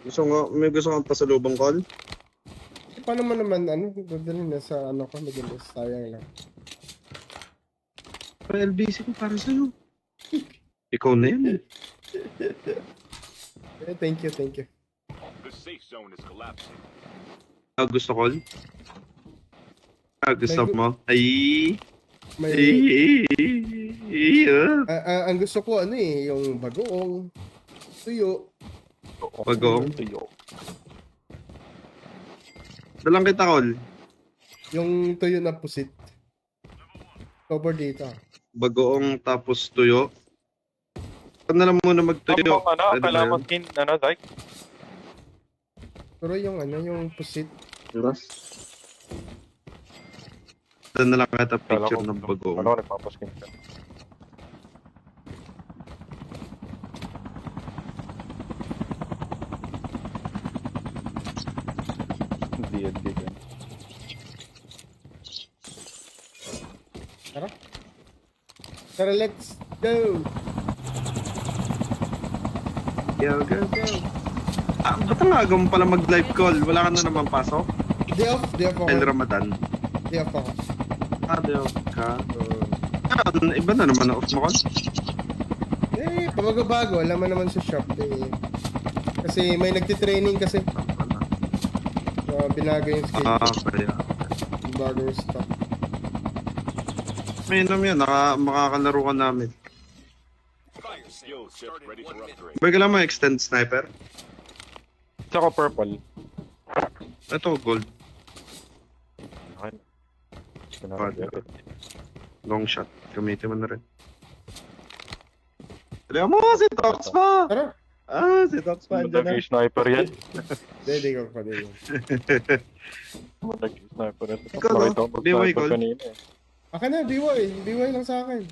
May gusto kang pasalubong call? Paano mo naman, dadalhin na sa ko, Middle East, sayang lang. Pero LBC ko para sa'yo. Ikaw na yan. Thank you. The safe zone is collapsing. Gusto call? Gusto May mo? Ay. Ang gusto ko, yung bagoong, tuyo. Bagoong? Dalang kita call. Yung tuyo na pusit. Cover data. Bagoong tapos tuyo. Saan na lang muna magtuyo? Kailangan skin, Dyke? Pero yung pusit. Saan na lang kita picture ng bagoong? Ano, nagpapaskin ka. Hindi yan. Tara, let's go! Go. Ba't ang aga mo pala mag-live call? Wala ka na naman pasok? Day off ako. Dahil Ramadan. Day off ako. Day off ka. Iba na naman na off mo call? Pamagabago. Alam mo naman sa shop kasi may nagtitraining kasi. So, binago yung schedule. Kaya. Bago yung stock. May inom yan, makakalaro ka namin. Fire skill ship ready for upgrade. Ba kailangan mo extend sniper? Tsaka purple. Ito, gold. Long shot. Gamitin mo na rin. Kailangan mo si Tox pa! Tara! Si Tox pa. Andyan na. Madagay sniper yan. Hindi ko pa din. Madagay sniper yan. Ikaw, no? Nakita ko Di mo sniper ikaw? kanina eh. Akin na, BY lang sa akin.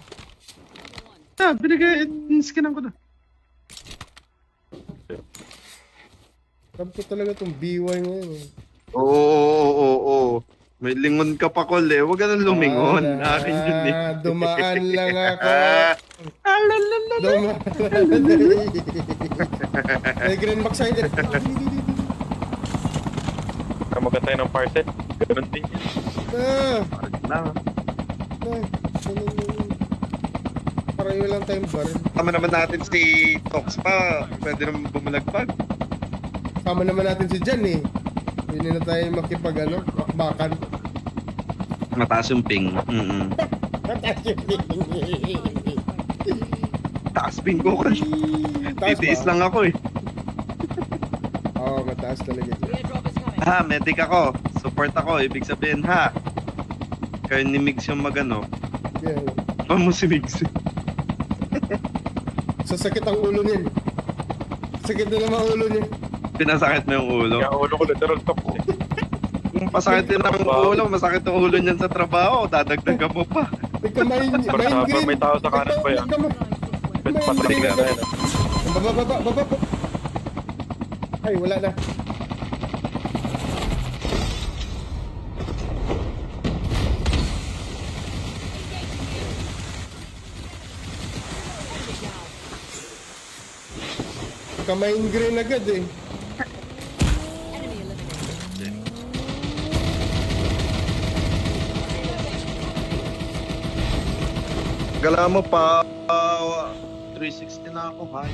Binigay, skinan ko na. Sabi ko talaga itong BY ngayon Oo. May lingon ka pa, Col, eh. Huwag ka nang lumingon. Akin yun, eh. Dumaan lang ako. Dumaan. May green back side. Kamagat tayo ng parcel. Ganun din yan. Parang yun lang tayong baril. Tama naman natin si Tox pa. Pwede naman bumulagpag. Sama naman natin si Jan eh. Hindi na tayo makbakan. Mataas yung ping. Taas ping ko, Col. Titiis lang ako, eh. Oo, mataas talaga. Medic ako. Support ako. Ibig sabihin, kayo ni Migs yung magano. Yeah. Pa mo si Migs. Sasakit ang ulo niyan. Sakit na naman ang ulo niya. Pinasakit mo yung ulo. Kaya ulo ko literal top eh. Kung pasakit din ang ulo, masakit ang ulo niyan sa trabaho, dadagdagan mo pa. May tao sa kanan pa yan. Patay na yan. Baba. Ay, wala na. Kamain green agad eh. Gala mo pa, 360 na ako, hay.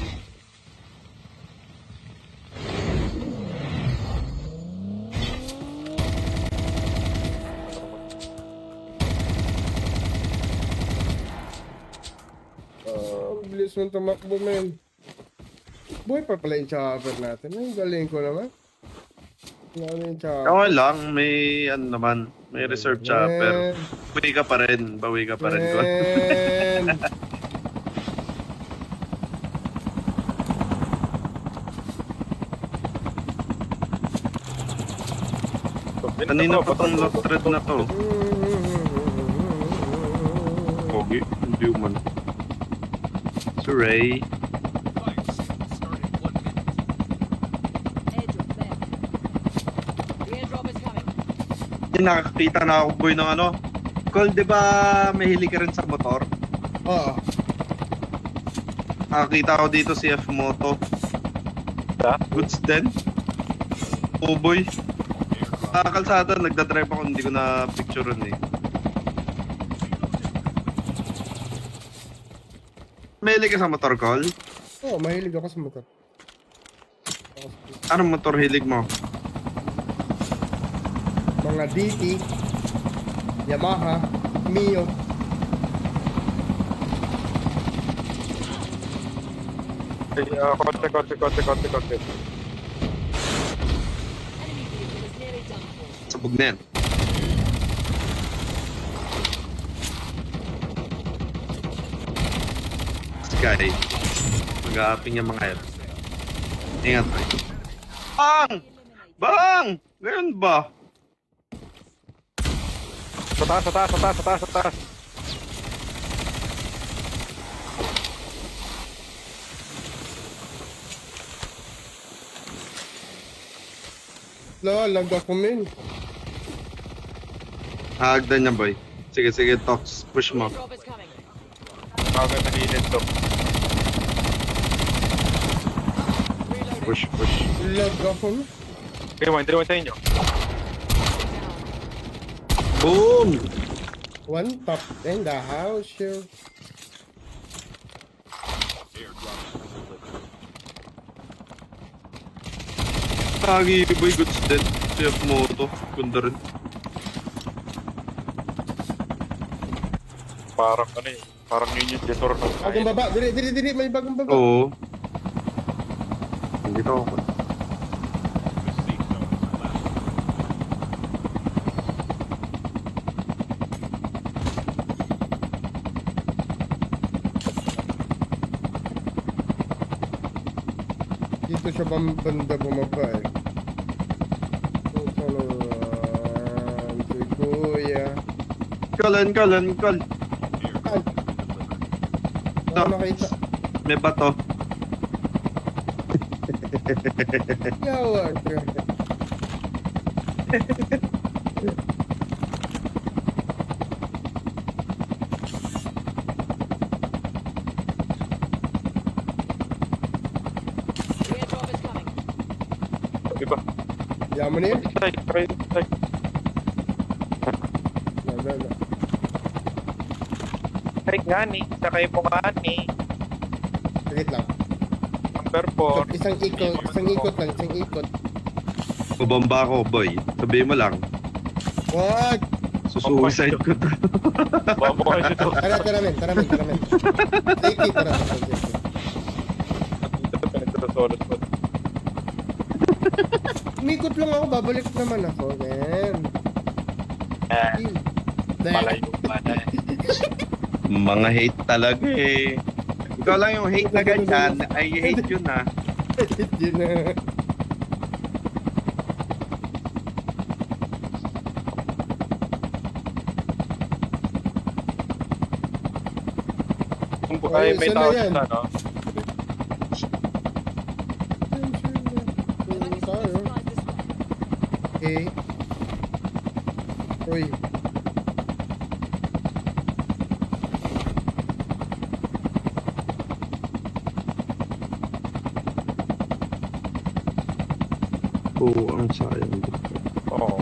Bilis mo tumakbo, men. Buhay pa pala yung chopper natin. Ay, galing ko naman. Okay lang, may naman, may reserve chopper. Bawi ka pa rin, Col. Kanina pa tong lock thread na to. Pogi, hindi man. Suray. Nakakita na ako, boy, ng Col, di ba mahilig ka rin sa motor? Oo. Nakakita ko dito si F-Moto. Goods din? Oh boy. Kalsada, nagdadrive ako, hindi ko na picturean eh. Mahilig ka sa motor, call? Oo, mahilig ako sa motor. Anong motor hilig mo? Mga DT, Yamaha, Mio. Konti. Sabog na yan. Sky. Mag-aaping yung mga yan. Ingat tayo. Bang! Bang! Ngayon ba? Sa taas. Lag ako, men. Hagdan niya, boy. Sige, Tox. Push mo. Drop is coming. Kagad na gilid to. Push. Lag ako, men. Rewind sa inyo. Boom! One top in the house, sure. Tagi, boy. Goods din. CF Moto. Ganda rin. Parang ano eh. Parang yun yung detor ng Bagong baba. Dili. May bagong baba. Oo. Hindi ko ako. The safe zone is collapsing. Dito siya banda bumaba eh. Ano si Kuya. Kalan. Ay! Wala nakita. May bato. Yawa ka. Airdrop is coming. Diba? Yaman na yun. Try. Wala. Try nga ni. Sakay mo nga ni. Sagit lang. Number 4. Isang ikot lang. Bubamba ako, boy. Sabihin mo lang. Wag! Susuicide ko to. Babawa siya to. Tara men. Safety, tara. Pinagsasolot ko. Umikot lang ako, babalik naman ako, men. Malayo pa na eh. Mga hate talaga eh. Ikaw lang yung hate na ganyan. I hate yun ah. Yun na. Ay, may isa na tao yan. dito, no? Enemy Tayo. supplies this way. Okay. Uy. Oo, ang sayang. Oo.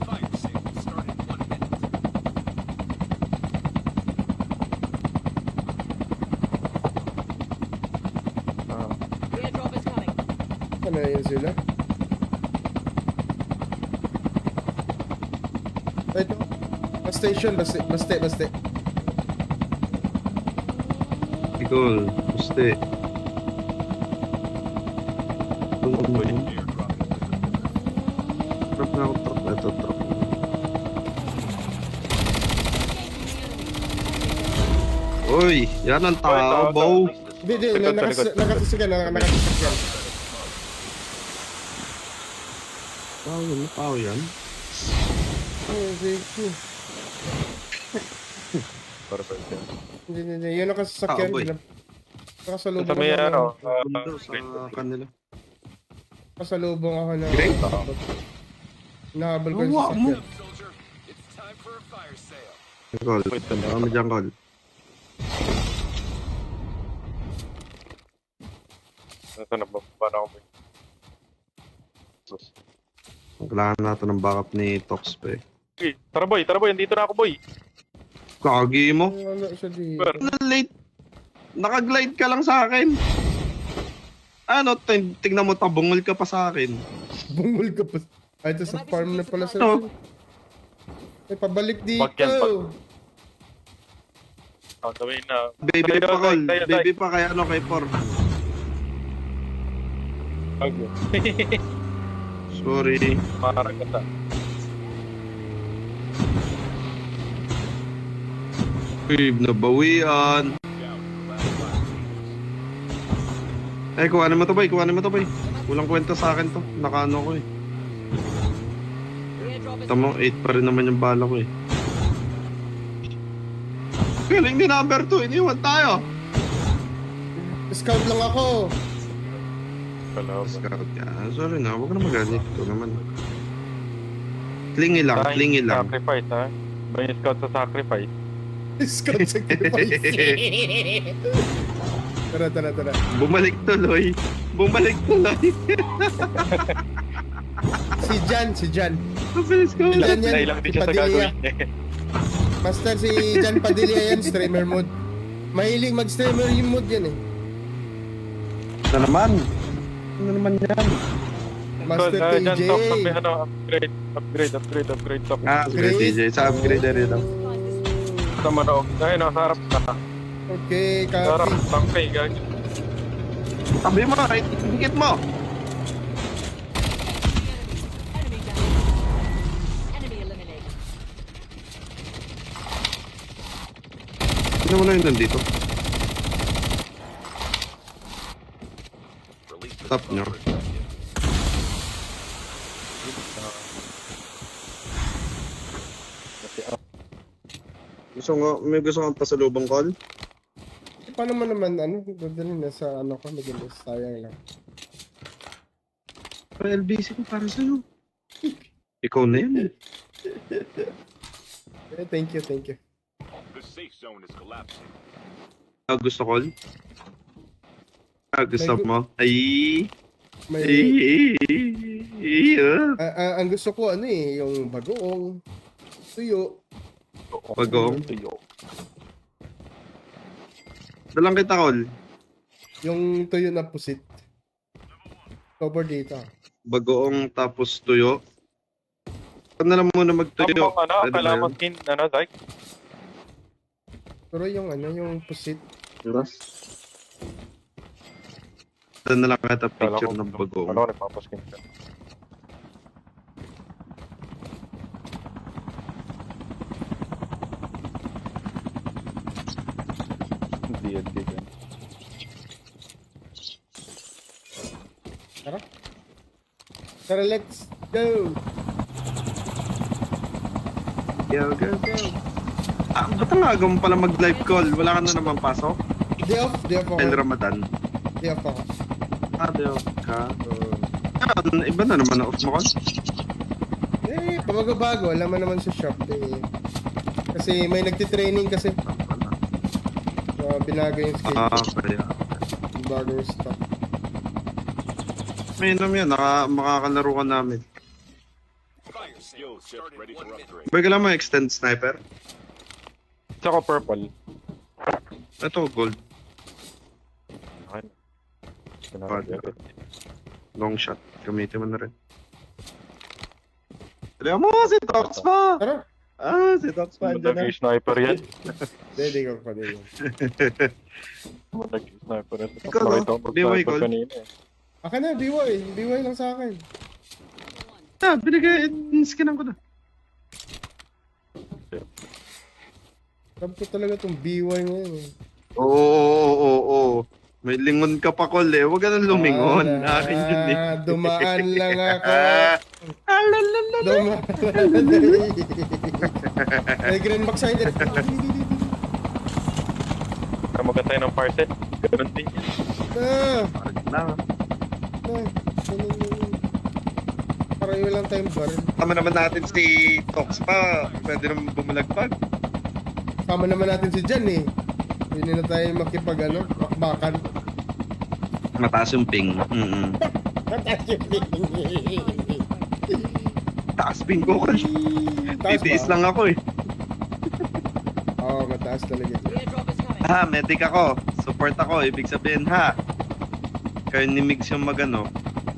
Fire sale will start in 1 minute. Airdrop is coming. Ano yun sila? Ito. Station, baste. Ikaw, guste. Airdrop is Truck na ako, truck. Ito, truck. Uy, yan ang tao, bow. Hindi, Likod, nakasasakyan. Tao yan. Oh, thank you. Perfect yan. Hindi. Yun nakasasakyan. Boy. Nakasalubong Sa may ano, Bunda sa kanila. Nakasalubong ako na. Great. Nahabol ko yung Awa mo. sasakyan. soldier. It's time for a fire sale. Call. Kami dyan, call. Nasa na ba? Paano ako? Kailangan natin ng backup ni Tox pa eh. Okay, tara boy, andito na ako boy. Kagi mo. Wala siya di. Super. Late. Nakaglide ka lang sa akin. Ano, tingnan mo, tabungol ka pa sa akin. Bungol ka pa. Ay, ito sa farm na pala sa... No. Ay, pabalik dito. Wag yan, pag- Oh, gawin na. Baby Tayo, pa, Col. tayo, tayo. Baby pa kay ano, kay Por. Okay. Sorry. Parang ganda. Uy, nabawian. Eh, kuhanin mo to, boy. Kuhanin mo to, boy. Walang kwenta sa akin to. Nakaano ko eh. The airdrop is Tamo, 8 pa rin naman yung bala ko eh. Galing ni number 2. Iniwan tayo. Scout lang ako. Kalaban. Scout ka. Sorry na. Huwag ka na magalit. Ito naman. Klingi lang. Tayo, Klingi lang. Sacrifice ha. Ba yung scout sa sacrifice? Scout sacrifice. Tara. Bumalik tuloy. Bumalik tuloy. Si Jan. Mabilis ko. Ilan yan? Nailang din Si siya sa Padilla. gagawin niya. Master, si Jan Padilla yan, streamer mode. Mahilig mag-streamer yung mode yan eh. Ano naman? Ano naman yan? Master Dyan, TJ. top, top, ano, upgrade, top. Ah, upgrade DJ. Sa upgrade na rin ako. Sa manok. Ay, nasa harap na. Okay, Sa harap, copy. tangkay, gag. Sabi mo, right? Higit mo. enemy down. Enemy eliminated. Ano mo na yun nandito? Release the Stop nyo. May gusto kang pasalubong call? Paano mo naman, dadalhin na sa ano ka, magalis, sayang lang. LBC ko para sa'yo. Ikaw na yan. Eh, thank you. The safe zone is collapsing. Gusto call? Gusto mo? Ay. May, ang gusto ko, yung bagoong, tuyo. Bagoong? Dalang kita call. Yung tuyo na pusit. Cover dito. Bagoong tapos tuyo. Ano lang muna magtuyo? Ano, kailangan mo skin, Zyke? Pero yung yung pusit. Saan na lang kita Kala picture ko, ng bagoong. Ano, nagpapaskin ka. DLD yan. Tara, let's go! Go. Ba't ang aga mo pala mag-live call? Wala ka na naman pasok? Day off ako. Dahil Ramadan. Day off ako. Day off ka. Iba na naman na off mo call? Pamago-bago. Alam mo naman sa shop Kasi may nagtitraining kasi. So, binago yung schedule. Kaya. Bago yung stock. May inom yan. Makakalaro ka namin. Fire skill chip ready for upgrade. Ba kailangan mo extend sniper? Tsaka purple. Ito, gold. Okay. Long shot. Gamitin mo na rin. Alam mo, si Tox pa! Tara! Si Tox pa. Andyan na. Nag-sniper yan. Dede ko pa din. Nag-sniper yan. Ikaw, no? Nakita ko BY mag-sniper call? kanina eh. Akin na, BY. BY lang sa akin. Binigay. Skinan ko na. Love ko talaga tong BY ngayon Oo. May lingon ka pa, Col eh. Huwag ka nang lumingon. Akin yun eh. Dumaan lang ako. Alalala. Dumaan. May green box side. Kaya magantay ng parcel. Ganun din yan. Parang yun lang tayong bar. Tama naman natin si Tox pa. Pwede naman bumulagpag. Sama naman natin si Jan eh. Hindi na tayo makipag bakbakan. Mataas yung ping. Mataas yung ping. Taas ping ko, Col. Taas Titiis ba? lang ako eh. Oo, mataas talaga. Airdrop is coming. Ha, medic ako. Support ako. Ibig sabihin, ha. Kayo ni Migs yung magano.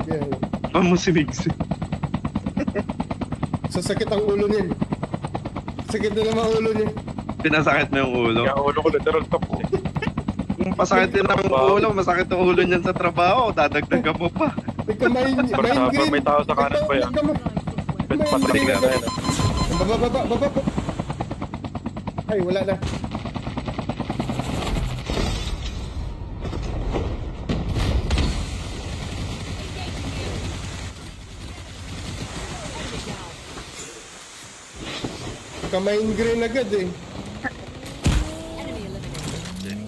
Yan. Mo si Migs. Sasakit ang ulo niyan. Sakit na naman ang ulo niya. Pinasakit mo yung ulo. Kaya ulo ko literal top. Kung pasakit din ang ulo, masakit ang ulo niyan sa trabaho. Dadagdagan mo pa. Barkada, may tao sa kanan pa yan. Bet patay ka na yan. Baba. Ay, wala na. Kamain green agad eh. Enemy eliminated.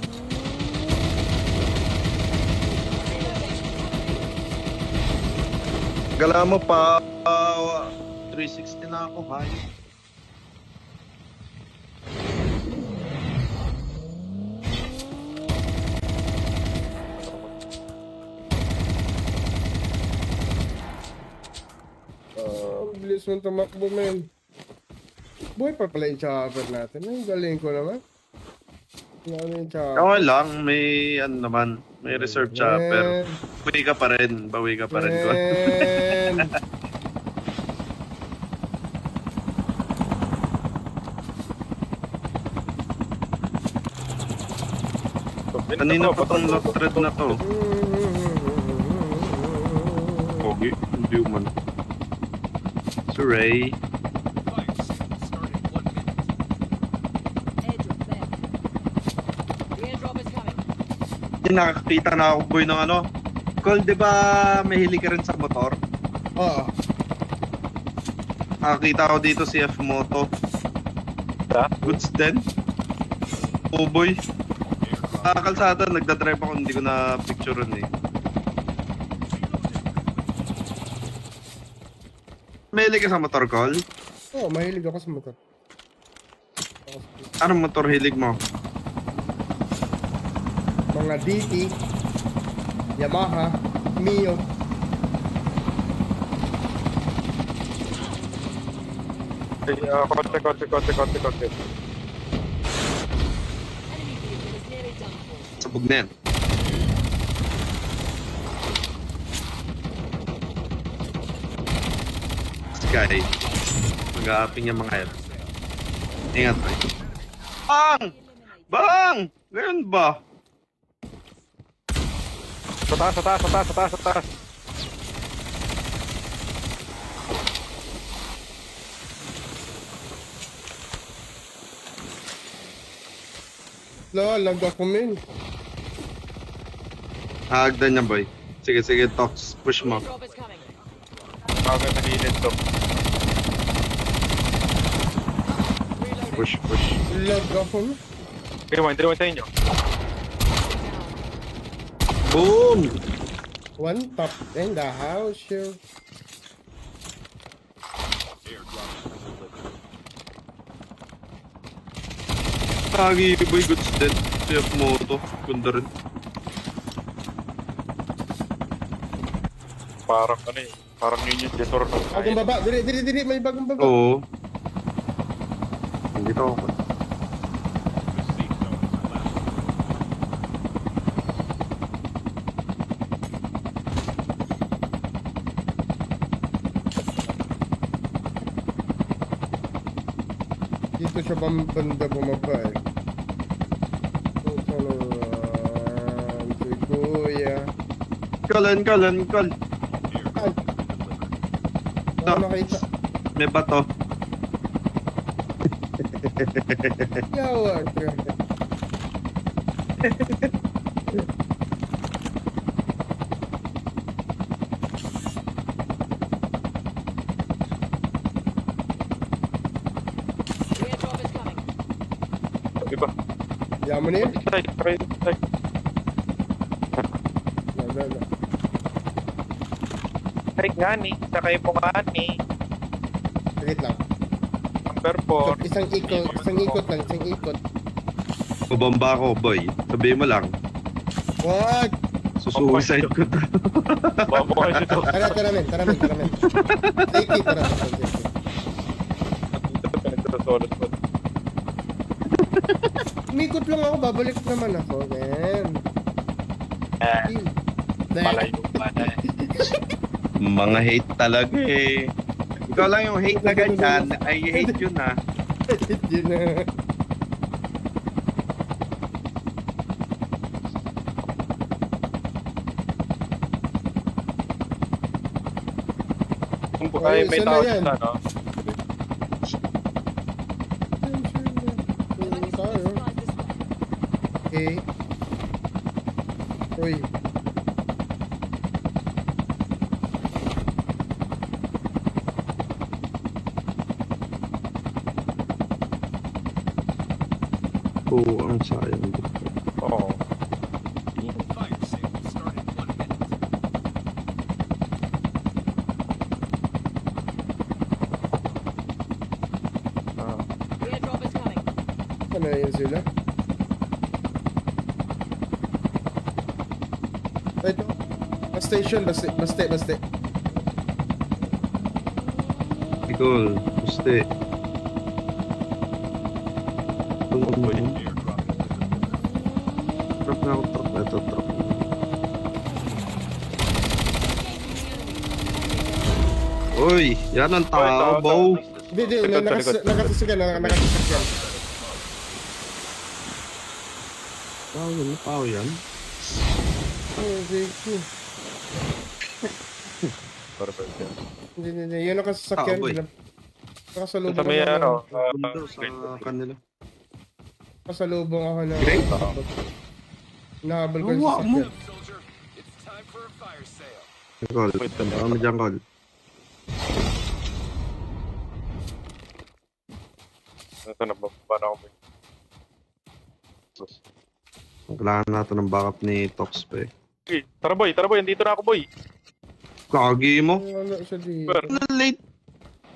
Gala mo pa. 360 na ako, hay. Ang bilis mong tumakbo, men. Buhay pa pala yung chopper natin. Ay, galing ko naman. Ano yung chopper? Okay lang, may ano naman, may reserve chopper. Bawi ka pa rin, Col. Men. Kanina pa tong lock thread na to. Pogi, hindi man. Suray. Fire sale starting in 1 minute. Edge of theft. Airdrop is coming. Yung nakakita na ako boy ng ano. Col, di ba mahilig ka rin sa motor? Oo. Nakakita ko dito si F Moto. Ha? Goods din. Oh boy. Kalsada, nagdadrive ako, hindi ko na picturean eh. Mahilig ka sa motor, Col? Oo, mahilig ako sa motor. Anong motor hilig mo? Mga DT, Yamaha, Mio. Konti. Enemy vehicle is nearly done for. Sabog na yan. Sky. Mag-aaping yung mga yan. Ingat tayo. Bang! Bang! Ngayon ba? Sa taas. Lag ako, men. Hagdan niya, boy. Sige, Tox. Push mo. Airdrop is coming. Bago nalilit to. Push. Lag ako, men. Hindi naman sa inyo. Boom! One top in the house, sure. Tagi, boy. Goods din. Si F Moto. Ganda rin. Parang ano eh. Parang yun yung jetor ng Bagong baba. Dili. May bagong baba. Oo. Hindi to ako. The safe zone is collapsing. Dito siya banda bumaba eh. Si Kuya. Col. Ay, No. makita. May bato. Yawan. Airdrop is coming. Diba? Yaman na yun. Try. Wala. Ay nga ni. Sakay mo nga ni. Sagit lang. Number 4. Isang ikot lang. Bubamba ako, boy. Sabihin mo lang. What? Susuicide ko to. Babukay ito. Tara men. Safety, tara. Safety. Pinagsasolot ko. Umikot lang ako, babalik naman ako, men. Malayo pa na eh. Mga hate talaga eh. Ikaw lang yung hate na ganyan. I hate yun ah. Yun na. Kung ay may isa na tao yan. dito, no? The Tayo. supplies this way. Okay. Uy. Oo, ang sayang. Oo. Fire sale will start in 1 minute. Ah. The airdrop is coming. Ano yun sila? Ito. Station, baste. Ikaw, guste. Uy. Airdrop is delivered. Trap na ako, trap. Ito, trap. Uy, yan ang tao, bow. Hindi, Likod, nakasasakyan. Tao yan. Oh, Zeki. Perfect yan. Hindi. Yun nakasasakyan. Ah, boy. Nakasalubong Sa may ako. ano, Mundo sa kanila. Nakasalubong ako na. Great. Nahabol ko yung Wow, mo. sasakyan. Soldier, it's time for a fire sale. Call. Wait, tanda. Ano dyan, call? Ito na, bababa na ako. boy. Kailangan natin ng backup ni Tox pa eh. Uy, tara boy, andito na ako boy. Kagi mo. Wala siya dito. Super. Late.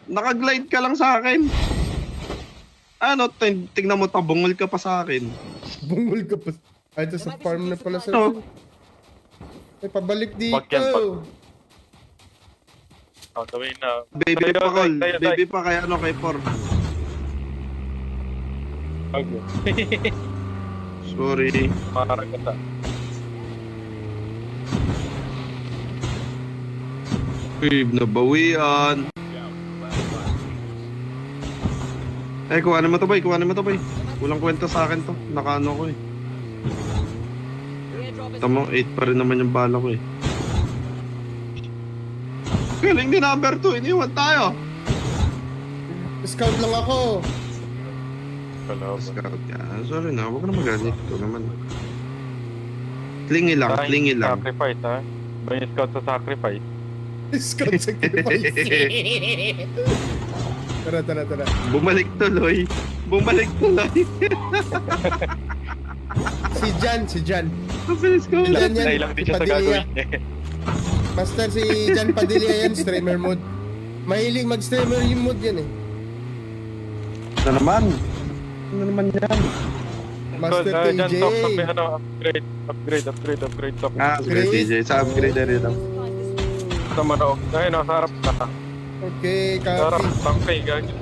Nakaglide ka lang sa akin. Ano, tignan mo, tabungol ka pa sa akin. Bungol ka pa. Ay, ito sa farm na pala sa... Ano? Ay, pabalik dito. Wag yan, Oh, tawin na. Baby pa, call. Tayo. Baby pa kay ano, kay Por. Okay. Sorry. Parang ganda. Babe, nabawian. Eh, kuhanin mo to, boy. Walang kwenta sa akin to. Nakaano ko eh. The airdrop is Tamo, 8 pa rin naman yung bala ko eh. Galing ni number 2. Iniwan tayo. Scout lang ako. Kalaban. Scout ka. Sorry na, huwag ka na magalit. Ito naman. Klingi lang. Sacrifice ha. May scout sa sacrifice. Scout sacrifice. Tara. Bumalik tuloy. Si Jan. Mabilis ko. Yan, yan. Nailang din siya sa Padilla. gagawin. Master, si Jan Padilla yan, streamer mode. Mahilig mag-streamer yung mode yan eh. Ano naman yan? Master Dyan, TJ. talk sa may ano, upgrade talk. Ah, sige, DJ. Sa upgrade na rin. supplies this way. Sa manok. Ayun, sa harap na. Okay, Sa harap, copy. tangkay, gagawin.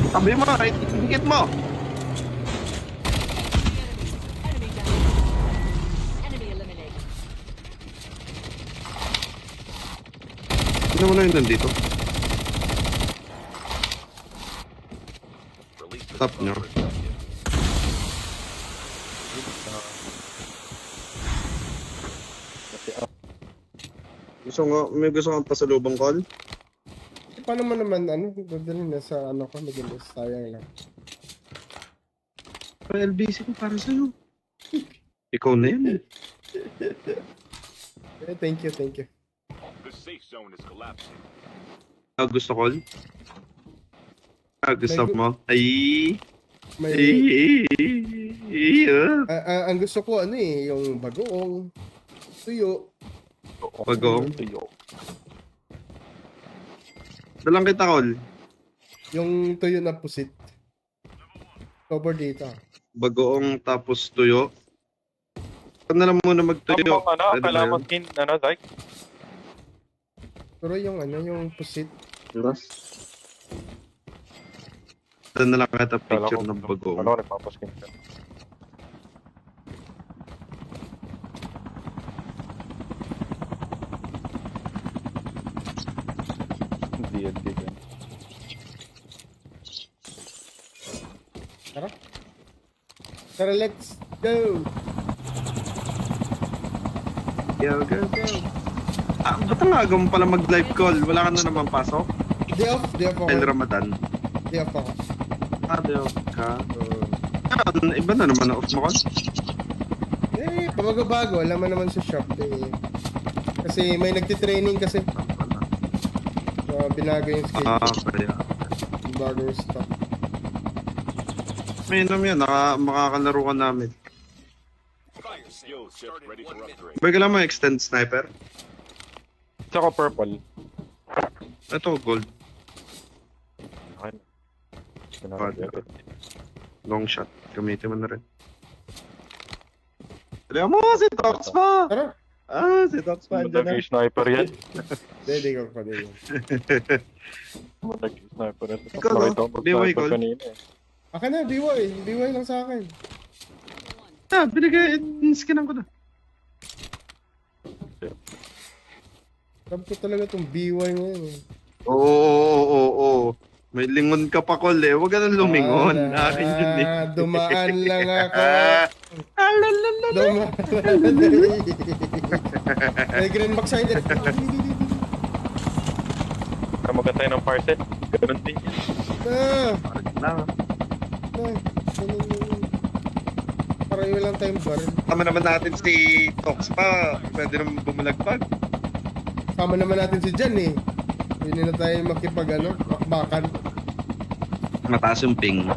Tabi mo, right? Higit mo. Enemy down. Enemy eliminated. Ano mo na yun nandito? Release the Stop nyo. May gusto kang pasalubong call? Paano mo naman, dadalhin na sa ano ko, maganda, sayang lang. Pero LBC ko para sa'yo. Ikaw na yan eh. Eh, thank you. The safe zone is collapsing. Ah, gusto call? Ah, gusto May mo? Ay. May, ang gusto ko, yung bagoong, tuyo. Bagong. Dalang kita call. Yung tuyo na pusit. Cover data. Bagoong tapos tuyo. Saan na lang muna magtuyo? Ang ano, Pwede ba kailangan yun? mag-in, ano, Zyke? Pero yung ano, yung pusit. Saan na lang kita Kala picture ko, ng bago. Kala ko nagpapaskin ka. Hindi yan, hindi yan. Tara. Tara, let's go! Go, go, go. Ba't ang aga mo pala mag-live call? Wala ka na naman pasok? Day off ako. Dahil Ramadan. Day off ako. Day off ka. Iba na naman na off mo call. Pamagabago. Alam mo naman sa shop eh. Kasi may nagtitraining kasi. Binago yung schedule. Kaya. Bagong stock. May inom yan, makakalaro ka namin. Fire sale started ready for upgrade. Ba kailangan mo extend sniper? Tsaka purple. Ito, gold. Okay. Long shot. Gamitin mo na rin. Kaya mo, si Tox pa! Tara! Si Tox pa. Andyan Madagi na. sniper yan. Hindi ko pa din. Madagi sniper yan. Ikaw, no? Nakita ko BY mag-sniper gold. kanina eh. Akin na, BY. BY lang sa akin. Binigay, skinan ko na. Love ko talaga itong BY ngayon eh. Oo. May lingon ka pa, Col, eh. Huwag ka nang lumingon. Wala. Akin yun, eh. Dumaan lang ako. Alalala. Dumaan. May green box side. Kamagan tayo ng parcel. Ganun din yan. Parayo lang tayong baril. Tama naman natin si Tox pa. Pwede naman bumulagpag. Sama naman natin si Jan eh. Hindi na tayo makipag makbakan. Mataas yung ping.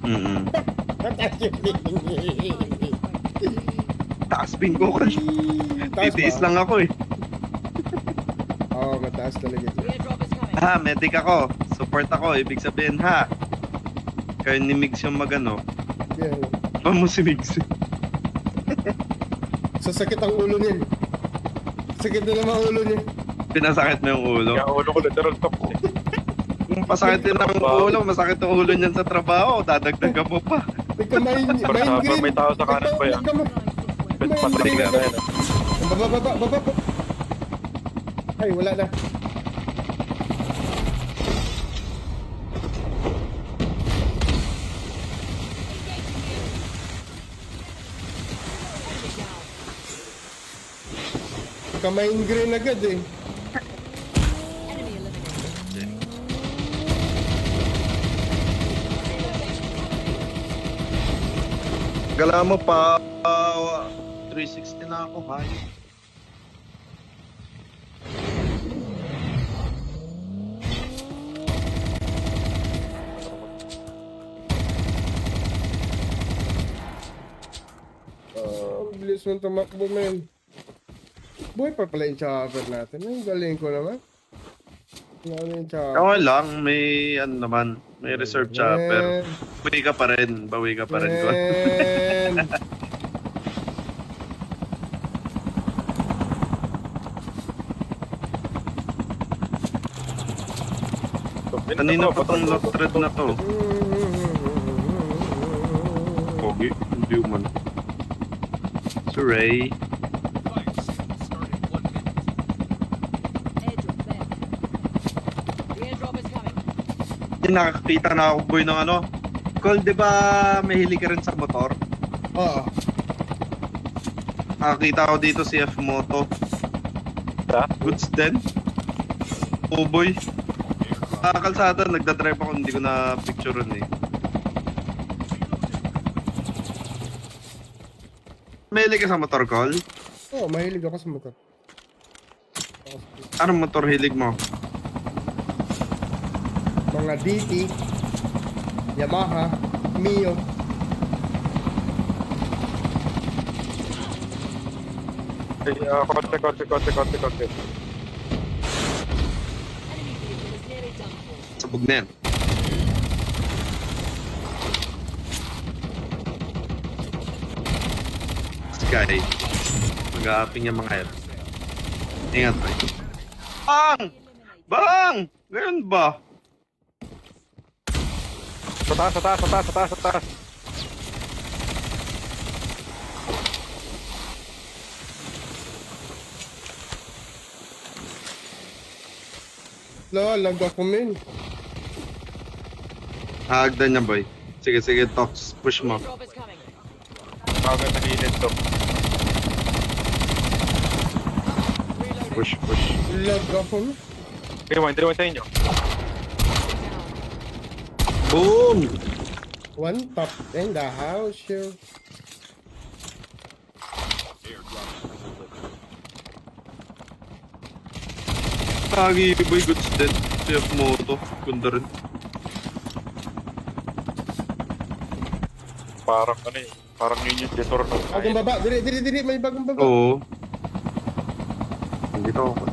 Taas ping ko, Col. Taas Titiis ba? lang ako, eh. Oo, mataas talaga. Airdrop is coming. Medic ako. Support ako. Ibig sabihin, kayo ni Migs yung magano. Yeah. Pa mo si Migs. Sasakit ang ulo niyan. Sakit na naman ang ulo niya. Pinasakit mo yung ulo. Kaya ulo ko literal top eh. Kung pasakit din ang ulo, masakit ang ulo niyan sa trabaho. Dadagdagan mo pa. Pero may tao sa kanan pa yan. Pwede patay ka na yan. Baba. Ay, wala na. Enemy down. Kamain green agad eh. Enemy eliminated. Gala mo pa. 360 na ako, hay. Ang bilis mo tumakbo, men. Buhay pa pala yung chopper natin. Ang galing ko naman. Ano yung chopper? Okay lang, may ano naman, may reserve chopper. Bawi ka pa rin, Col. Man. Kanina pa tong lot thread na to. Pogi, hindi man. Suray. Fire sale started in 1 minute. Airdrop there. The airdrop is coming. Nakakita na ako, boy, ng ano. Col, di ba mahilig ka rin sa motor? Oo. Nakakita ko dito si F-Moto. Ha? Goods din. Oh boy. Kalsada, nagdadrive ako, hindi ko na picturean eh. Mahilig ka sa motor, Col? Oo, mahilig ako sa motor. Anong motor hilig mo? Mga DT, Yamaha, Mio. Konti. Enemy vehicle is nearly done for. Sabog na yan. Sky. Mag-a-apping yung mga yan. Ingat boy. Bang! Bang! Ganun ba? Sa taas, sa taas, sa taas, sa taas, sa taas. Lag ako, men. Hagdan niya boy. Sige, sige, Tox. Push mo. Airdrop is coming. Kagad na gilid to. Reloading. Push, push. Lag ako, men. Rewind sa inyo. Boom! One top in the house here. Tagi boy, goods din. Chef Moto. Ganda rin. Parang ano eh. Parang yun yung desor ng Bagong baba. Diri. May bagong baba. Oo. Hindi to ako.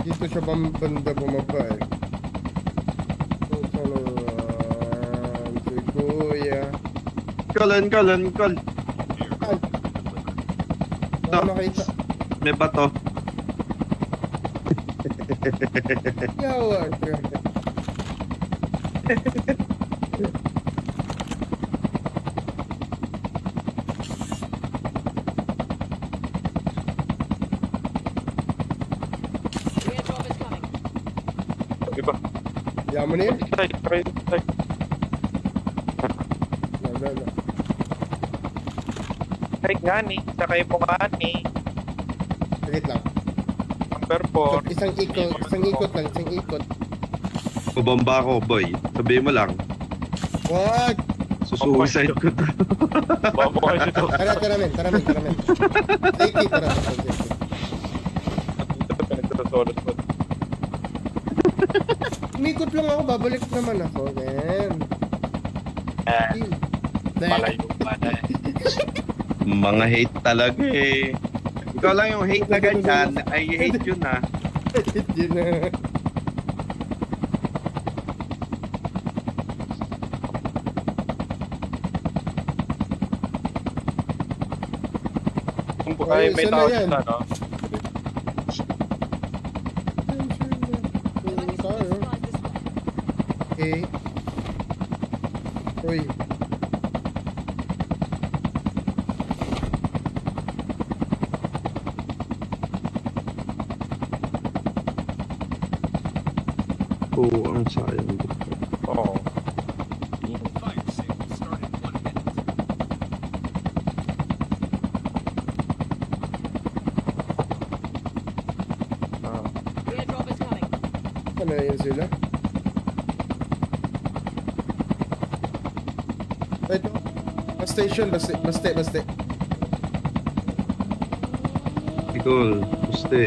Dito siya banda bumaba eh. Si Kuya. Kalan. Ay! Wala nakita. May bato. Yawa. The airdrop is coming. Diba? Yaman na yan. Try. Wala. Try nga ni. Sakay mo nga ni. Sagit lang. Number 4. Isang ikot lang. Bumamba ako, boy. Sabihin mo lang. Wag! Susuicide ko to. Babawa kayo dito. Tara men. Safety, tara. Pinagsasolos mo. Umikot lang ako, babalik naman ako, men. Malayo pa na eh. Mga hate talaga eh. Ikaw lang yung hate na ganyan. I hate yun ah. Yun na. Ay, may isa na tao yan. dito, no? I got Tayo. supplies this way. Okay. Uy. Oo, ang sayang. Oo. Fire sale will start in 1 minute. The airdrop is coming. Ano yun sila? Ito. Station, baste. Ikaw, guste.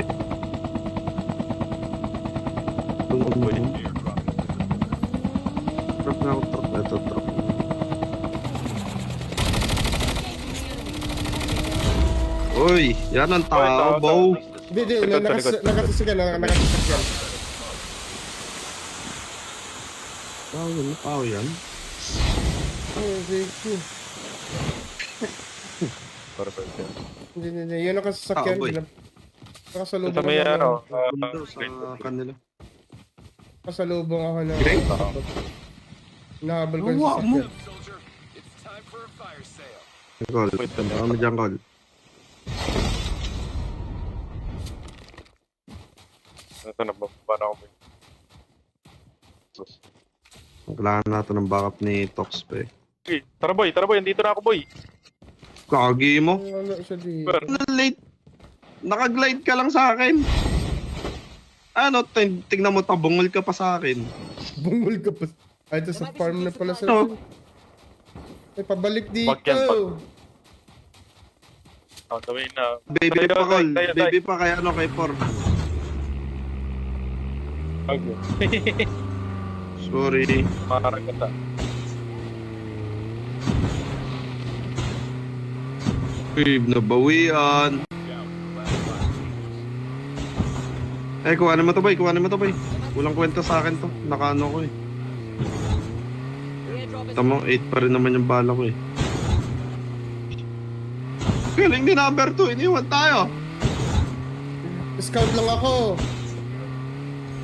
Truck na ako, truck. Ito, truck. Uy, yan ang tao, bow. Hindi, Likod sa likod. nakasasakyan. Tao yan. Oh, Ricky. Perfect yan. Hindi. Yun nakasasakyan. Boy. Nakasalubong Sa may ano, Bunda sa kanila. Nakasalubong ako na. Great. Nahabol ko yung Awa mo. sasakyan. Soldier, it's time for a fire sale. Call. Ano dyan, call? Ito na, bababa na ako. Kailangan natin ng backup ni Tox pa eh. Hey, tara boy, andito na ako boy. Kagi mo. Wala siya di. Super. Late. Nakaglide ka lang sa akin. Ano, tingnan mo, tabungol ka pa sa akin. Bungol ka pa. Ay, ito sa farm na pala sa... No. Ay, pabalik dito. Wag yan, On the way na. Baby pa, call. Tayo. Baby pa, kaya ano, kay Por. Okay. Sorry. Parang ganda. Uy, nabawian. Ay, kuhanin mo to, boy. Kuhanin mo to, boy. Walang kwenta sa akin to. Nakaano ko eh. The airdrop is Tama, 8 pa rin naman yung bala ko eh. Galing ni number 2. Iniwan tayo. Scout lang ako.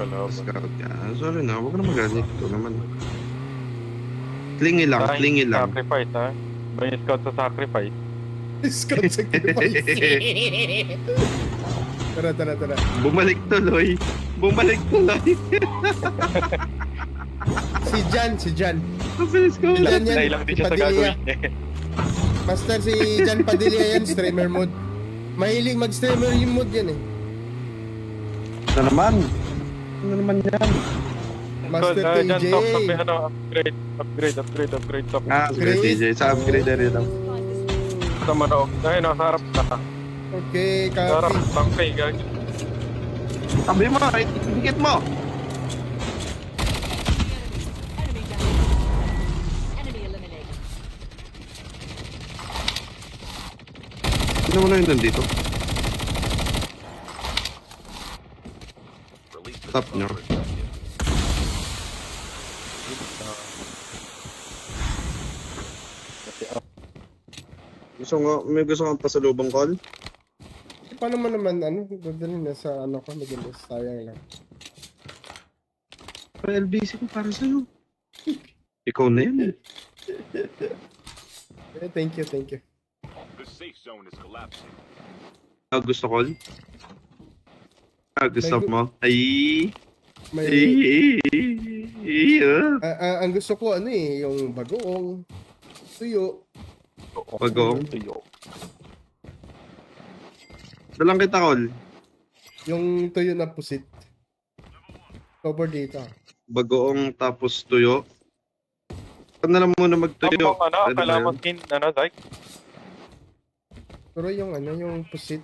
Kalaban. Scout ka. Sorry na. Huwag ka na magalit. Ito naman. Klingi lang. Ay, Klingi lang. Sacrifice, ha? Ba yung scout sa sacrifice? Scout sacrifice. Tara. Bumalik tuloy. Bumalik tuloy. Si Jan. Mabilis ko. Ilan yan? Ilang din Si siya sa Padilla. gagawin niya. Master, si Jan Padilla yan, streamer mode. Mahilig mag-streamer yung mode yan eh. Ano naman? Ano naman yan? Master Dyan, TJ. top, top, ano, upgrade, top. Ah, upgrade DJ. Sa upgrade na rin lang. Sa manok. Ay, nasa harap na. Okay, Sa harap, copy. bangkay, gag. Sabi mo, right? Higit mo. enemy down. Enemy eliminated. Sino mo na yun nandito? Release the Stop nyo. May gusto kang pasalubong call? Paano mo naman, dadalhin na sa ano ko, madalas, sayang lang. LBC ko para sa'yo. Ikaw na yan eh. Eh, thank you. The safe zone is collapsing. Ah, gusto call? Ah, gusto May gu- mo? Ay. May, Ah. ang gusto ko, yung bagoong, tuyo. Bagoong? Dalang kita call. Yung tuyo na pusit. Over dito. Bagoong tapos tuyo. Saan na lang muna magtuyo? Ano, Pwede ba kailangan mo yun? skin, ano, Zyke? Pero yung pusit.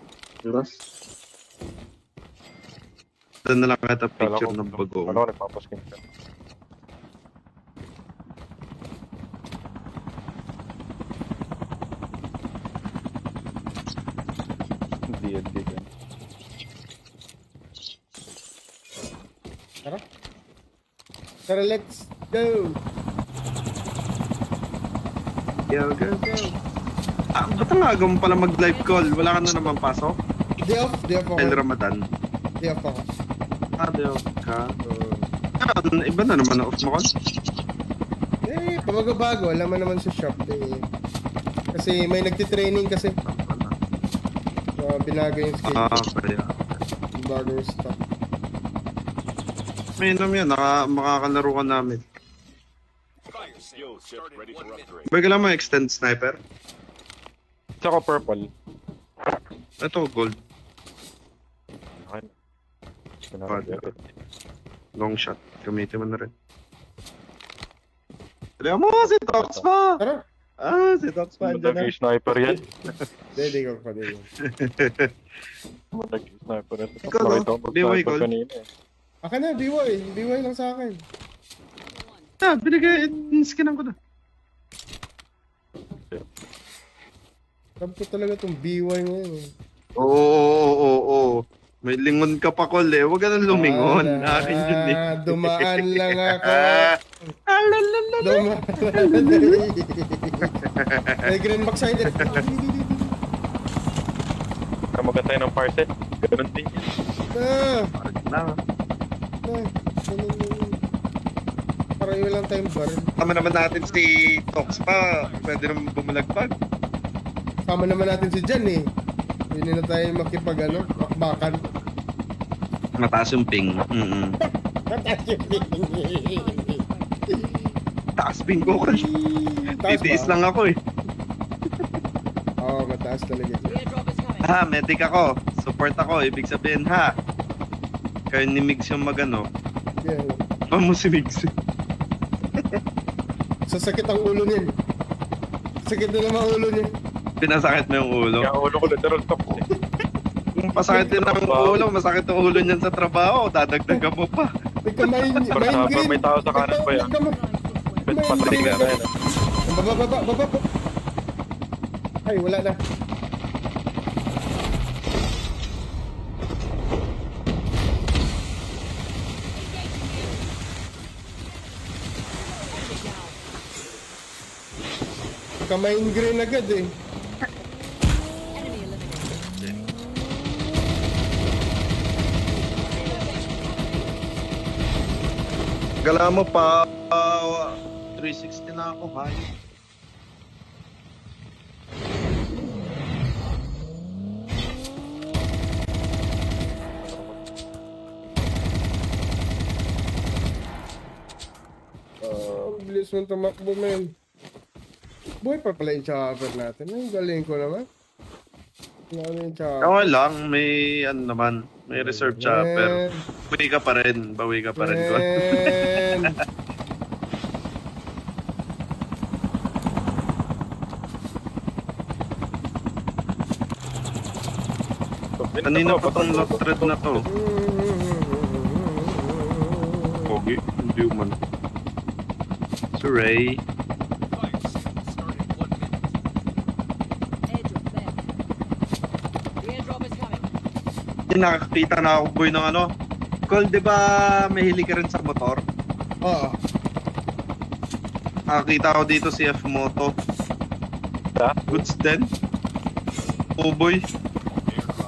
Saan na lang kita Kala picture ko, ng bagoong? Ano, nagpapaskin ka. DLD yan. Tara, let's go! Go. Ah, ba't ang aga mo pala mag-live call? Wala ka na naman pasok? Day off ako. Dahil Ramadan. Day off ako. Ah, di ka. Ah, iba na naman na off mo call? Pamagabago. Alam mo naman sa shop eh. Kasi may nagtitraining kasi. So, binago yung Ah, schedule. kaya. Bago yung stock. May inom yan, makakalaro ka namin. Fire sale ship ready for upgrade. Ba kailangan mo extend sniper? Tsaka purple. Ito, gold. Okay. Father. Long shot. Gamitin mo na rin. Alam mo, si Tox pa! Tara! Ah, si Tox pa. Andyan na. Malaki sniper yan. Dede ko pa din. Malaki sniper yan. Ikaw, no? Nakita ko BY sniper call. kanina eh. Akin na, BY. BY lang sa akin. Ah, binigay, skinan ko na. Love ko talaga tong BY ngayon eh. Oo. May lingon ka pa, Col eh. Huwag ka nang lumingon. Wala. Akin yun eh. Dumaan lang ako. Alalala. Dumaan. May green box side. Kaya magantay ng parcel. Ganun din yan. Parang yun lang tayong bar. Tama naman natin si Tox pa. Pwede naman bumulagpag. Sama naman natin si Jan eh. Hindi na tayo makbakan. Mataas yung ping. Taas ping ko. Titiis lang ako eh. Oo, mataas talaga. The airdrop is coming. Ha, medic ako. Support ako. Ibig sabihin ha. Kayo ni Migs yung magano. Yeah. Mo si Migs. Sasakit ang ulo niyan. Sakit na naman ang ulo niya. Pinasakit mo yung ulo. Kaya ulo ko literal top. Kung pasakit din ang ulo, masakit ang ulo niyan sa trabaho. Dadagdagan mo pa. May tao sa kanan pa yan. Patay ka na yan. Baba. Ay, wala na. Nagka-mine green agad eh. Enemy eliminated. Gala mo pa, 360 na ako, hay. Ang bilis mong tumakbo, men. Buhay pa pala yung chopper natin. Ang galing ko naman. Ano yung chopper? Okay lang, may ano naman, may reserve chopper. Bawi ka pa rin, bawi ka pa rin. Men. Kanina pa tong lock thread na to. Pogi, hindi man. Suray. Fire sale starting in 1 minute. Airdrop there. The airdrop is coming. Yung nakakita na ako boy ng ano. Col, di ba mahilig ka rin sa motor? Oo. Nakakita ko dito si F Moto. Ha? Goods din. Oh boy.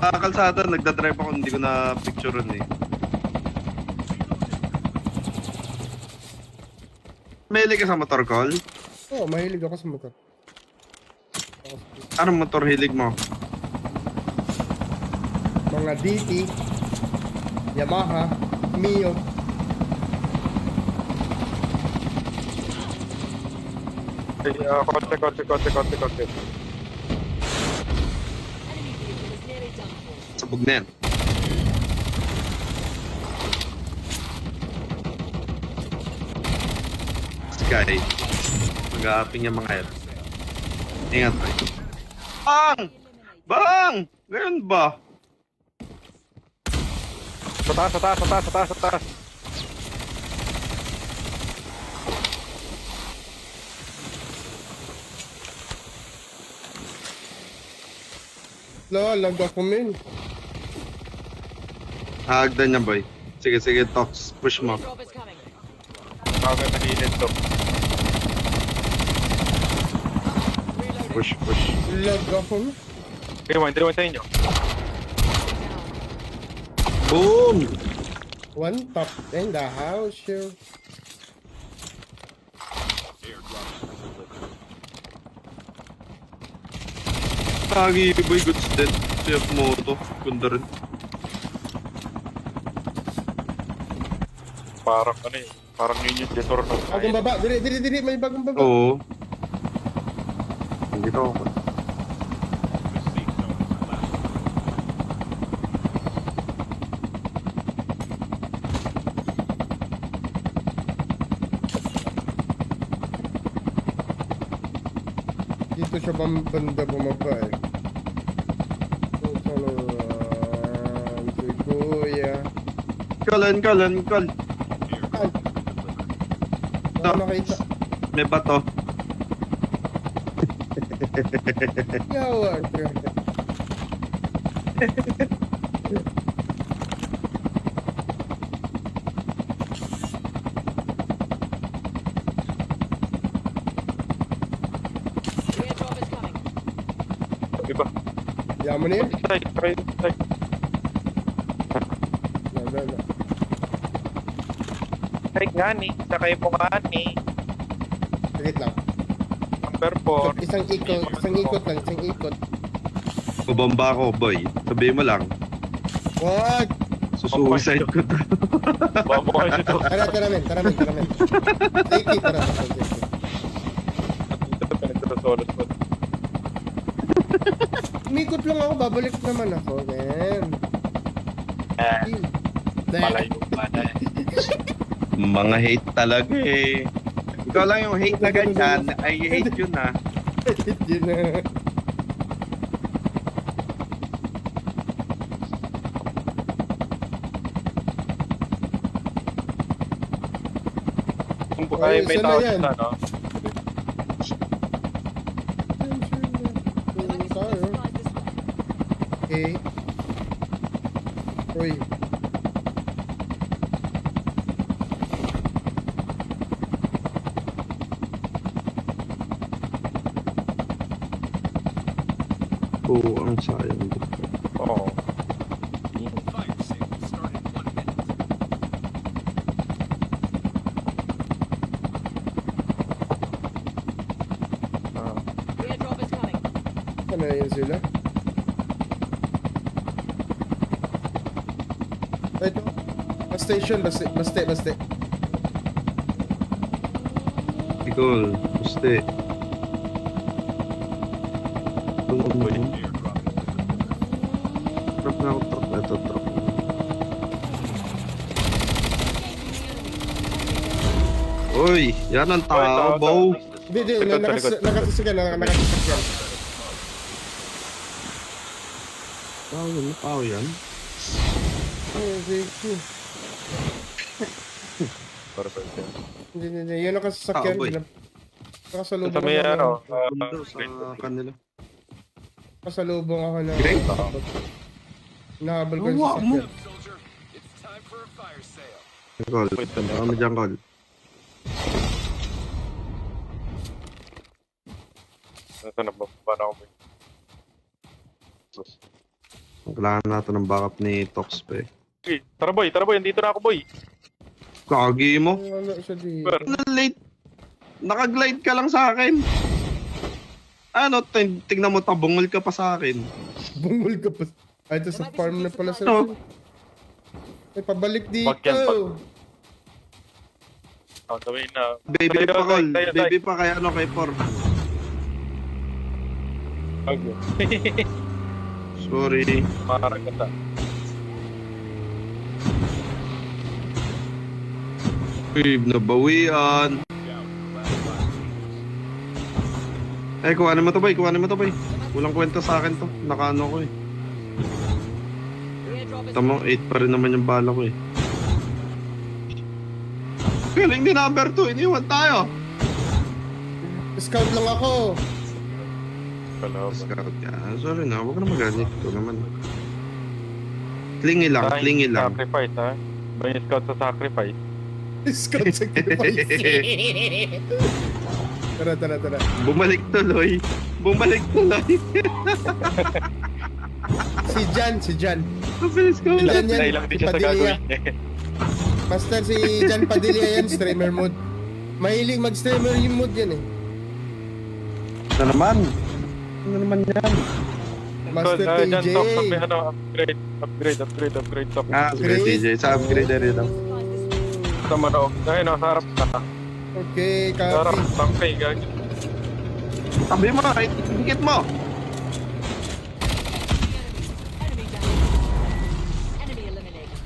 Kalsada, nagdadrive ako, hindi ko na picturean eh. Mahilig ka sa motor, Col? Oo, mahilig ako sa motor. Anong motor hilig mo? Mga DT, Yamaha, Mio. Konti. Enemy vehicle is nearly done for. Sabog na yan. Sky. Mag-aaping yung mga head. Ingat tayo. Bang! Bang! Ganyan ba? Sa taas. Lag ako, men. Hagdan niya, boy. Sige, Tox. Push mo. Airdrop is coming. Kagad nag-iinit to. Reloading. Push. Lag ako, men. Rewind sa inyo. Down. Boom! One top in the house here. Tagi, boy. Goods din. Si F Moto. Ganda rin. Parang ano eh. Parang yun yung detor ng Bagong baba. Dili. May bagong baba. Oo. Hindi ko ako. The safe zone is collapsing. Dito siya banda bumaba eh. Si Kuya. Col. Ay, Ito. wala makita. May bato. Yawan ka. The airdrop is coming. Diba? Yaman na yun. Try. Na. Ay nga ni. Sakay mo nga ni. Sagit lang. Number 4. Isang ikot lang. Bubomba ako, boy. Sabihin mo lang. What? Susuicide ko to. Babawa ito. Tara, men. Safety, tara. Safety. Pinagsasolot ko. Umikot lang ako, babalik naman ako, men. Malayo pa na eh. Mga hate talaga eh. Ikaw lang yung hate na ganyan. I hate yun ah. Yun na. Ay, may isa na tao yan. dito, no? The back is full of supplies this way. Okay. Uy. ang sayang. Oo. Fire sale will start in 1 minute. Ah. The airdrop is coming. Ano yun sila? Ito. Station, baste. Tigol, guste. Uy. Airdrop is delivered. Trap na ako, trap. Ito, trap. Uy, yan ang tao, tao, bow. Hindi, Likod, likod. nakasasakyan. Tao yan. Ay, Ricky. Perfect yan. Hindi. Yun nakasasakyan. Ah, boy. Nakasalubong Sa may ako. ano, Mundo sa kanila. Nakasalubong ako na. Great. Nahabol ko yung Gawa mo. sasakyan. Soldier, it's time for a fire sale. Call. Wait, tanda. Kami dyan, call. Ito na, bababa na ako. boy. Sus. Kailangan natin ng backup ni Tox, pe. Uy, tara boy, andito na ako boy. Kagi mo. Wala siya dito. Super. Late. Nakaglide ka lang sa akin. Ano, tignan mo, tabungol ka pa sa akin. Bungol ka pa. Ay, ito sa farm na pala sa... Ano? Ay, pabalik dito. Wag yan, On the way na. Baby pa, call. Tayo. Baby pa kaya ano, kay Por. Okay. Sorry. Parang ganda. Uy, nabawian. Eh, kuhanin mo to, boy. Walang kwento sa akin to. Nakaano ko eh. The airdrop is Tama, 8 pa rin naman yung bala ko eh. Galing ni number 2. Iniwan tayo. Scout lang ako. Kalaban. Scout ka. Sorry na, huwag ka na magalit. Ito naman. Klingi lang. Sacrifice ha. May scout sa sacrifice. Scout sacrifice. Tara. Bumalik tuloy. Si Jan. Mabilis ko. Jan yan. Nailang din siya sa Padilla. gagawin. Master, si Jan Padilla yan, streamer mode. Mahilig mag-streamer yung mode yan eh. Ano naman yan? Master Dyan, TJ. top, may ano, upgrade, top. Sige, TJ. Sa upgrade na rin. Sa manok. Ayun, nasa harap na. Okay, Sa harap, copy. tangkay, gagi. Tabi mo, right? Dikit mo. enemy down. Enemy eliminated.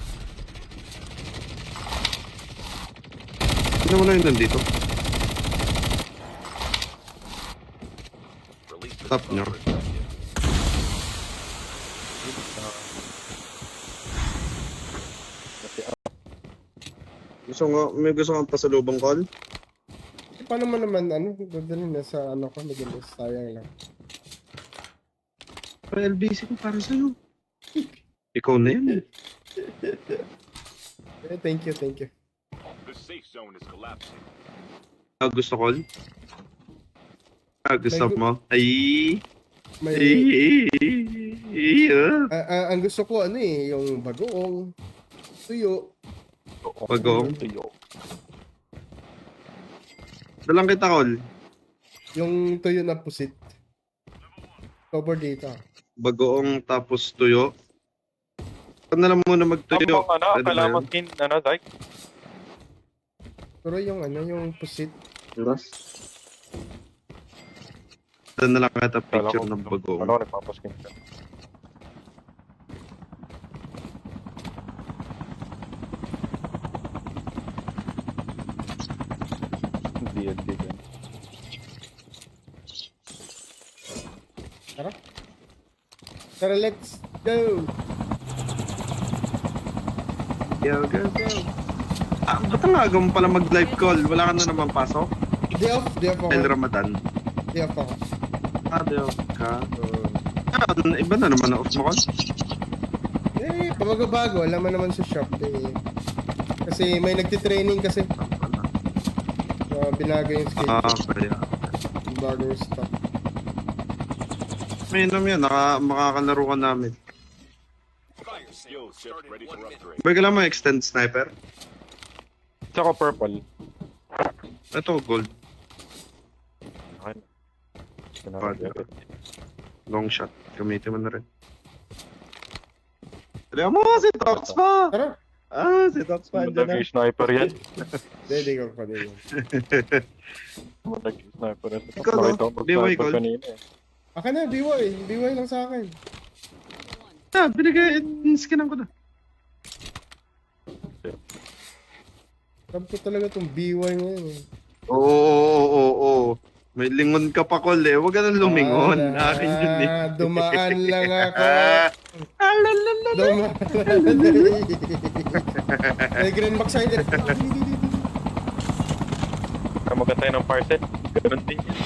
Ano mo na yun nandito? Release the Top nyo. May gusto kang pasalubong call? Paano mo naman, dadalhin na sa ko, maganda, sayang lang. Pero LBC ko para sa'yo. Ikaw na yan eh. Eh, thank you. The safe zone is collapsing. Gusto call? Gusto mo? Ay. May, Ay. ang gusto ko, yung bagoong, tuyo. Pagong. Tuyo. Dalang kita call. Yung tuyo na pusit. Cover data. Bagoong tapos tuyo. Ano na lang muna magtuyo. Ano, Pwede ba kailangan yun? mo skin, Zyke? Pero yung pusit. Yes. Ito na lang kita picture Kala ko, ng bagoong. Ano, nagpapaskin ka. Hindi yan. Tara, let's go! Go. Ba't ang aga mo pala mag-live call? Wala ka na naman pasok? Day off ako. Dahil Ramadan. Day off ako. Diyo ka. Iba na naman na off mo call? Pamagabago. Alam mo naman sa shop eh. Kasi may nagtitraining kasi. Binago yung schedule. Kaya. Bago yung stock. Mainom yan, makakalaro ka namin. Fire sale ship ready for upgrade. Bigyan lang mo extend sniper. Tsaka purple. Ito, gold. Ayun. Long shot. Gamitin mo na rin. Dali mo, si Tox pa! Tara. Si Tox pa. Andyan na. Madagi sniper yan. Hindi ko pa din. Madagi sniper yan. Ikaw, no? Nakita ko Di mo mag-sniper ikaw? kanina eh. Akin na, DY. DY lang sa akin. Binigay, skinan ko na. Sabi ko talaga itong BY ngayon. Eh. Oo. May lingon ka pa, Col, eh. Huwag ka nang lumingon. Wala. Akin yun, eh. Dumaan lang ako. Alalala. Dumaan. May green backside. Kamagan tayo ng parcel. Ganun din yan.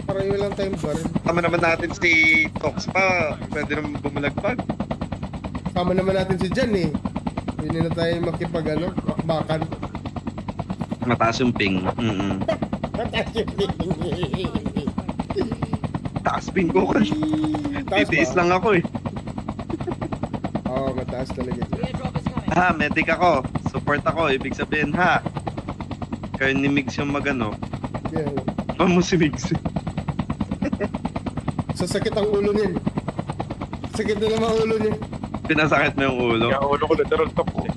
Parang yun lang tayong baril. Tama naman natin si Tox pa. Pwede naman bumalagpag. Sama naman natin si Jan eh. Hindi na tayo makipag makbakan. Mataas yung ping. Taas ping ko, Col. Taas Titiis ba? lang ako, eh. Oo, mataas talaga. Airdrop is coming. Medic ako. Support ako. Ibig sabihin, kayo ni Migs yung magano. Yeah. Mo si Migs. Sasakit ang ulo niyan. Sakit na naman ang ulo niya. Pinasakit mo yung ulo. Kaya ulo ko literal top eh.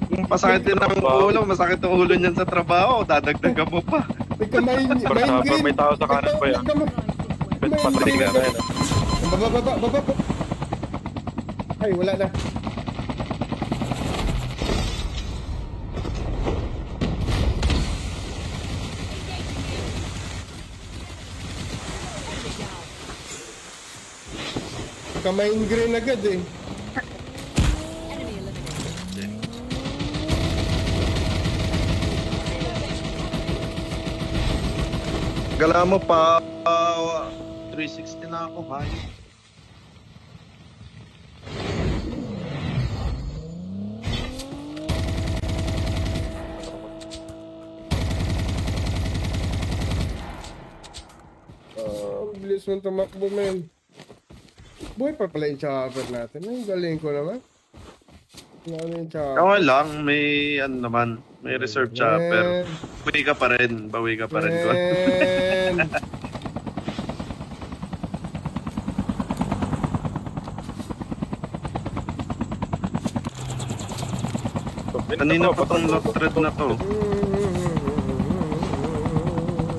Kung pasakit din ang ulo, masakit ang ulo niyan sa trabaho, dadagdagan mo pa. May kamay green. May tao sa kanan pa yan. May Patay green. na yan. Baba. Ay, wala na. Kamay green agad eh. Enemy eliminated. Gala mo pa, 360 na ako, hay. Ang bilis mo tumakbo, men. Buhay pa pala yung chopper natin. Ay, galing ko naman. Ano yung chopper? Okay lang, may naman, may reserve chopper. Bawi ka pa rin, Col. Man. Kanina pa tong lock thread na to.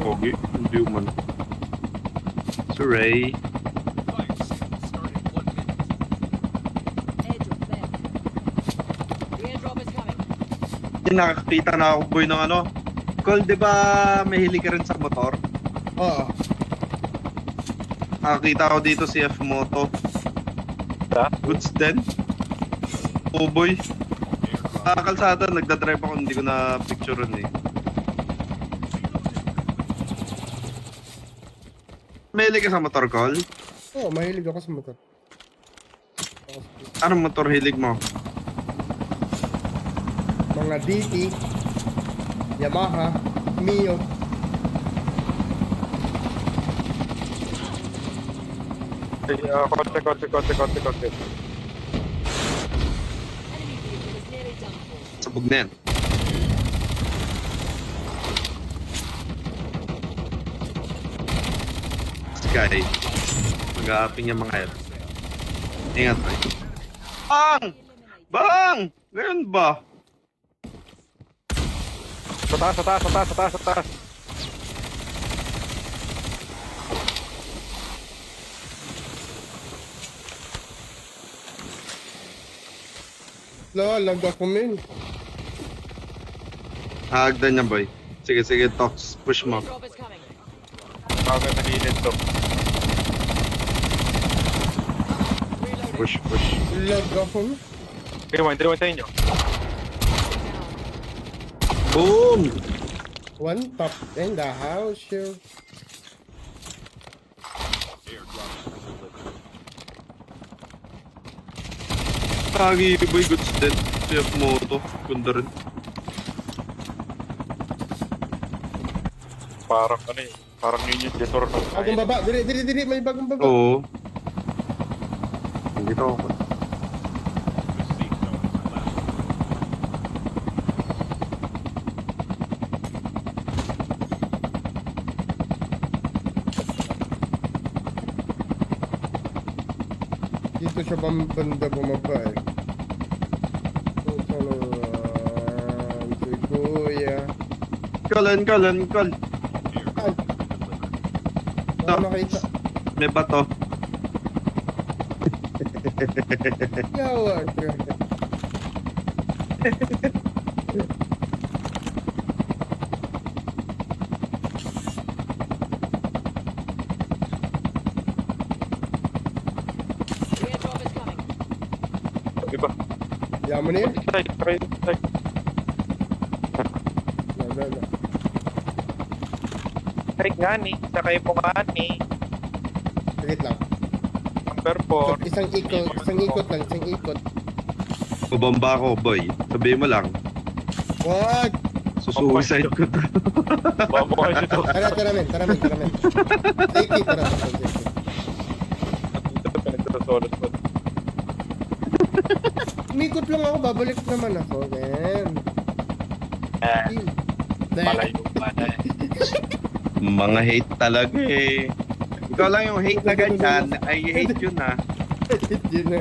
Pogi, hindi man. Suray. Fire sale start in 1 minute. Airdrop there. The airdrop is coming. Nakakita na ako, boy, ng ano. Col, di ba mahilig ka rin sa motor? Oo. Nakakita ko dito si F-Moto. Ha? Goods din. Oh boy. Kalsada, nagdadrive ako, hindi ko na picturean eh. Mahilig ka sa motor, Col? Oo, mahilig ako sa motor. Anong motor hilig mo? Mga DT, Yamaha, Mio. Konti. Enemy vehicle is nearly done for. Sabog na yan. Sky. Mag-aaping yung mga yan. Ingat tayo. Bang! Bang! Ganyan ba? Sa taas. Lag ako, men. Hagdan niya, boy. Sige, Tox. Push The mo. airdrop is coming. Kagad na hilid to. Reloading. Push. Lag ako, men. Rewind sa inyo. Boom! One top in the house, sure. Kagi, boy. Goods din. Si F-Moto. Ganda rin. Parang ano eh. Parang yun yung desor ng Bagong baba. Dili. May bagong baba. Oo. Dito ako. The safe zone is collapsing. Dito siya banda bumaba eh. Ano si Kuya. Call. Ay, wala nakita. May bato. Yawa ka. The airdrop is coming. Diba? Yaman na yun. Try. Wala. Try nga ni. Sakay mo nga ni. Sagit lang. Number 4. Isang ikot lang. Bubamba ako, boy. Sabihin mo lang. Wag! Susuicide ko to. Babo kayo dito. Tara men. Safety, tara. Pinagsasolos mo. Umikot lang ako, babalik naman ako, men. Malayo pa na eh. Mga hate talaga eh. Ikaw lang yung hate na ganyan. Ay, hate yun ah. Yun na.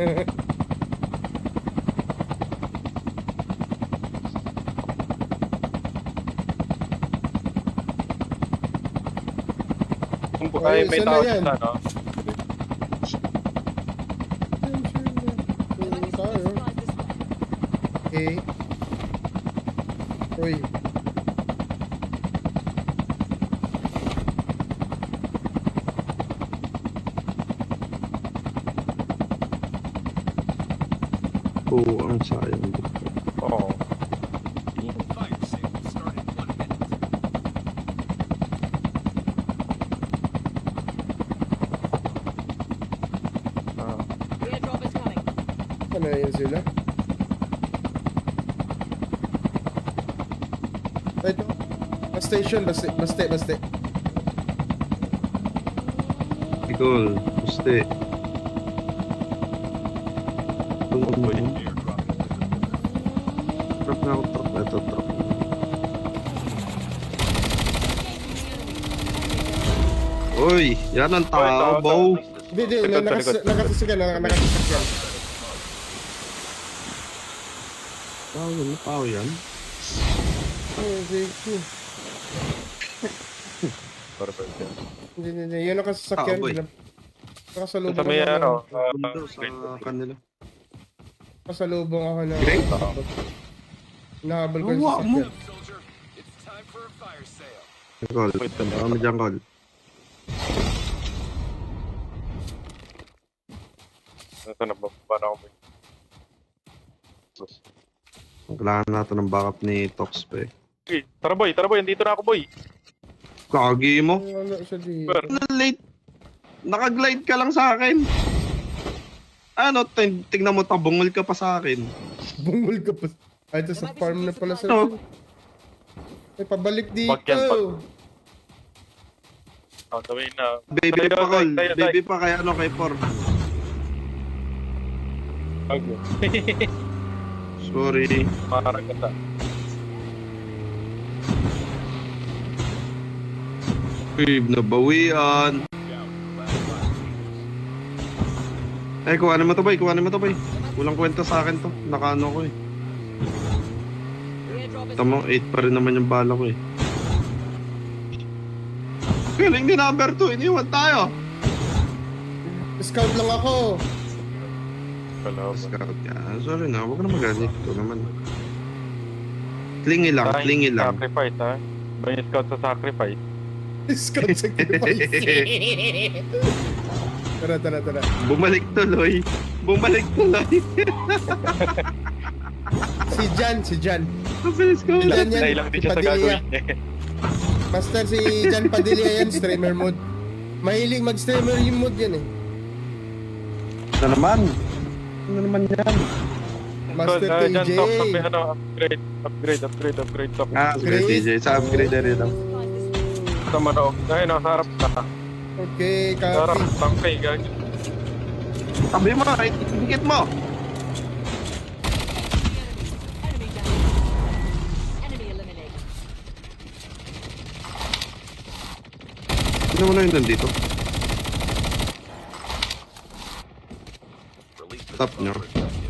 Ay, may isa na tao yan. dito, no? Let me Tayo. supplies this way. Okay. Uy. Oo, ang sayang. Oo. Fire sale will start in 1 minute. Ah. The airdrop is coming. Ano yun sila? Ito. Station, baste. Ikaw, guste. Airdrop is Truck na ako, truck. Ito, truck. Uy, yan ang tao, bow. Hindi, Likod, nakasasakyan. Tao yan. Oh, thank you. Perfect yan. Hindi. Yun nakasasakyan. Ah, boy. Nakasalubong Sa may ano, Bundok sa kanila. Nakasalubong ako na. Great. Nahabol ko yung Wow, mo. sasakyan. soldier. It's time for a fire sale. Call. Kami dyan, call. Ito na, bababa na ako. Kailangan natin ng backup ni Tox pa eh. Okay, tara boy, andito na ako boy. Kagi mo. Wala siya dito. Super. Late. Nakaglide ka lang sa akin. Ano, tingnan mo, tabungol ka pa sa akin. Bungol ka pa. Ay, ito sa farm na pala sa... Ano? Ay, pabalik dito. Pag yan, pag- Oh, gawin na. Baby Tayo, pa, call. tayo. Baby pa, kaya ano, kay Por. Okay. Sorry. Parang ganda. Uy, nabawian. Ay, kuhanin mo to, boy. Walang kwenta sa akin to. Nakaano ko eh. The airdrop is Tama, 8 pa rin naman yung bala ko eh. Galing ni number 2, iniwan tayo. Scout lang ako. Kalaban. Scout ka. Sorry na, huwag ka na magalit. Ito naman. Klingi lang. Sacrifice ha. Ba yung scout sa sacrifice? Scout sacrifice. Tara. Bumalik tuloy. Si Jan. Mabilis ko. Jan yan. Dahil lang din siya sa Padilla. gagawin niya. Master si Jan Padilla yan, streamer mode. Mahilig mag-streamer yung mode yan eh. Ano naman yan? Master Dyan, TJ. top, sabi, ano, upgrade, top. Ah, upgrade DJ. Sa upgrade na rin ako. supplies this way. naman ako. Ay, nasa harap ka. Okay, Sa harap, copy. tangkay, gag. Tabi mo, right? Higit mo. Enemy down. Enemy eliminated. Sino mo na yun nandito? Release the Stop nyo. smoker.